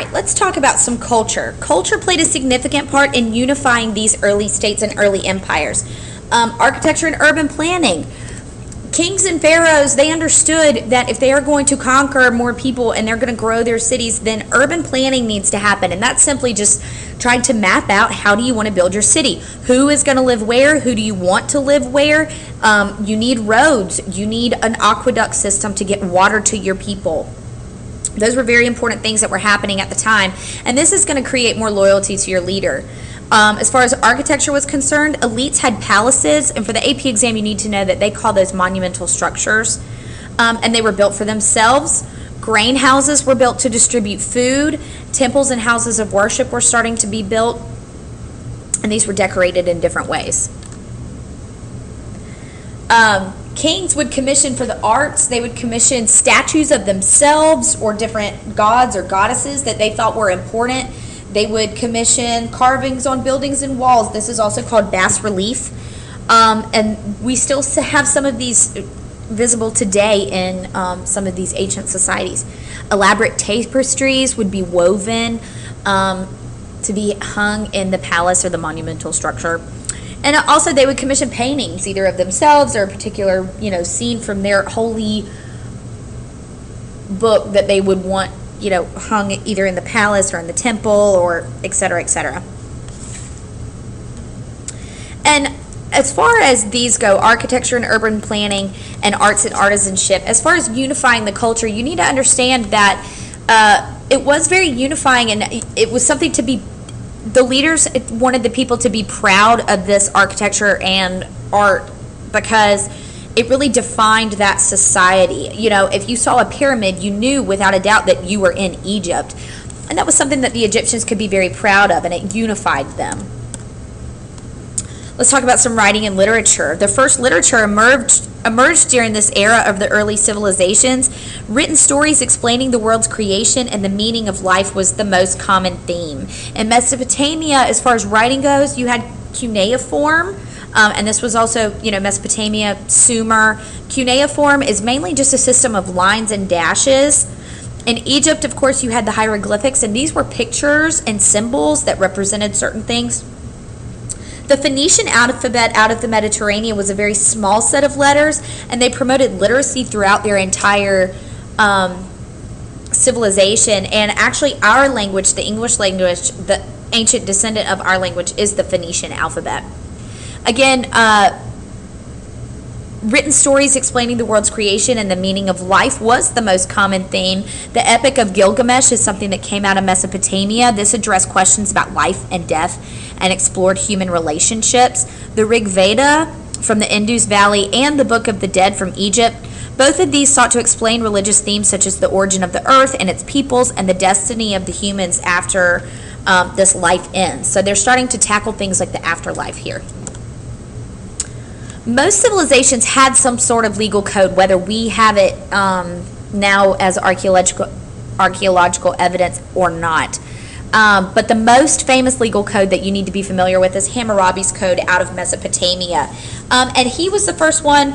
right, let's talk about some culture. Culture played a significant part in unifying these early states and early empires. Architecture and urban planning. Kings and pharaohs, they understood that if they are going to conquer more people and they're going to grow their cities, then urban planning needs to happen. And that's simply just trying to map out, how do you want to build your city? Who is going to live where? Who do you want to live where? You need roads. You need an aqueduct system to get water to your people. Those were very important things that were happening at the time. And this is going to create more loyalty to your leader. As far as architecture was concerned, elites had palaces, and for the AP exam you need to know that they call those monumental structures, and they were built for themselves. Grain houses were built to distribute food. Temples and houses of worship were starting to be built, and these were decorated in different ways. Kings would commission for the arts. They would commission statues of themselves or different gods or goddesses that they thought were important. They would commission carvings on buildings and walls. This is also called bas relief. And we still have some of these visible today in some of these ancient societies. Elaborate tapestries would be woven to be hung in the palace or the monumental structure. And also they would commission paintings, either of themselves or a particular, scene from their holy book that they would want, hung either in the palace or in the temple, or et cetera, et cetera. And as far as these go, architecture and urban planning and arts and artisanship, as far as unifying the culture, you need to understand that it was very unifying, and it was something to be, the leaders wanted the people to be proud of this architecture and art because it really defined that society. If you saw a pyramid, you knew without a doubt that you were in Egypt. And that was something that the Egyptians could be very proud of, and it unified them. Let's talk about some writing and literature. The first literature emerged during this era of the early civilizations. Written stories explaining the world's creation and the meaning of life was the most common theme. In Mesopotamia, as far as writing goes, you had cuneiform. And this was also, Mesopotamia, Sumer. Cuneiform is mainly just a system of lines and dashes. In Egypt, of course, you had the hieroglyphics, and these were pictures and symbols that represented certain things. The Phoenician alphabet out of the Mediterranean was a very small set of letters, and they promoted literacy throughout their entire civilization. And actually, our language, the English language, the ancient descendant of our language, is the Phoenician alphabet. Again, written stories explaining the world's creation and the meaning of life was the most common theme. The Epic of Gilgamesh is something that came out of Mesopotamia. This addressed questions about life and death and explored human relationships. The Rig Veda from the Indus Valley and the Book of the Dead from Egypt, both of these sought to explain religious themes such as the origin of the earth and its peoples and the destiny of the humans after this life ends. So they're starting to tackle things like the afterlife here. Most civilizations had some sort of legal code, whether we have it now as archaeological evidence or not. But the most famous legal code that you need to be familiar with is Hammurabi's Code out of Mesopotamia. And he was the first one.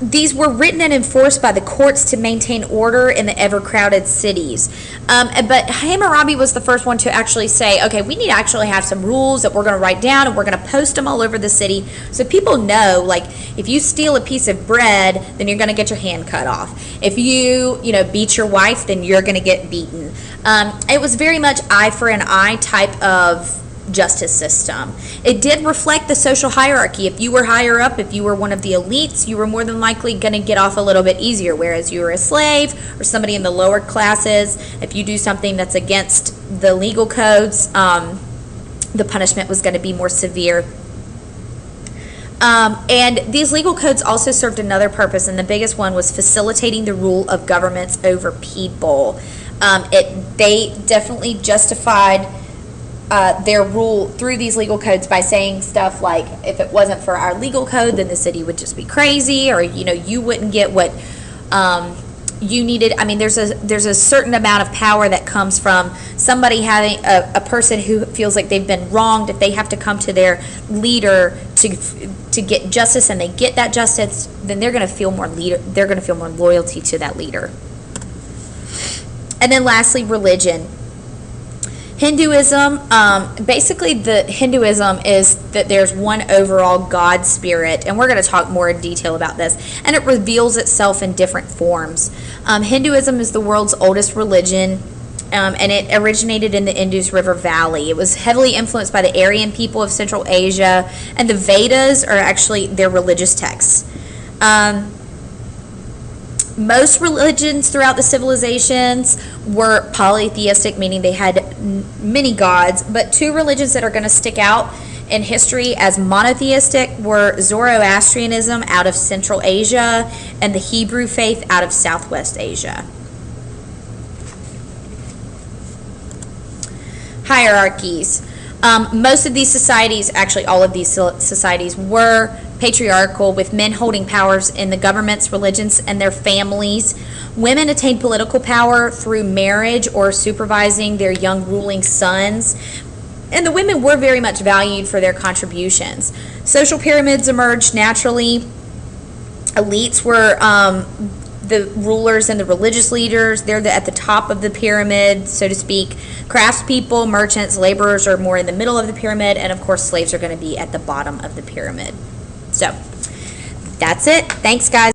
These were written and enforced by the courts to maintain order in the ever-crowded cities. But Hammurabi was the first one to actually say, okay, we need to actually have some rules that we're going to write down, and we're going to post them all over the city so people know, like, if you steal a piece of bread, then you're going to get your hand cut off. If you beat your wife, then you're going to get beaten. It was very much eye for an eye type of justice system. It did reflect the social hierarchy. If you were higher up, if you were one of the elites, you were more than likely going to get off a little bit easier, whereas you were a slave or somebody in the lower classes, if you do something that's against the legal codes, the punishment was going to be more severe. And these legal codes also served another purpose, and the biggest one was facilitating the rule of governments over people. They definitely justified their rule through these legal codes by saying stuff like, if it wasn't for our legal code, then the city would just be crazy, or you wouldn't get what you needed. I mean, there's a certain amount of power that comes from somebody having a person who feels like they've been wronged. If they have to come to their leader to get justice, and they get that justice, then they're going to feel more loyalty to that leader. And then lastly, religion. Hinduism, basically the Hinduism is that there's one overall God spirit, and we're going to talk more in detail about this, and it reveals itself in different forms. Hinduism is the world's oldest religion, and it originated in the Indus River Valley. It was heavily influenced by the Aryan people of Central Asia, and the Vedas are actually their religious texts. Most religions throughout the civilizations were polytheistic, meaning they had many gods, but two religions that are going to stick out in history as monotheistic were Zoroastrianism out of Central Asia and the Hebrew faith out of Southwest Asia. Hierarchies. Most of these societies, actually all of these societies, were patriarchal, with men holding powers in the governments, religions, and their families. Women attained political power through marriage or supervising their young ruling sons. And the women were very much valued for their contributions. Social pyramids emerged naturally. Elites were the rulers and the religious leaders. They're at the top of the pyramid, so to speak. Craftspeople, merchants, laborers are more in the middle of the pyramid, and of course slaves are going to be at the bottom of the pyramid. So that's it. Thanks, guys.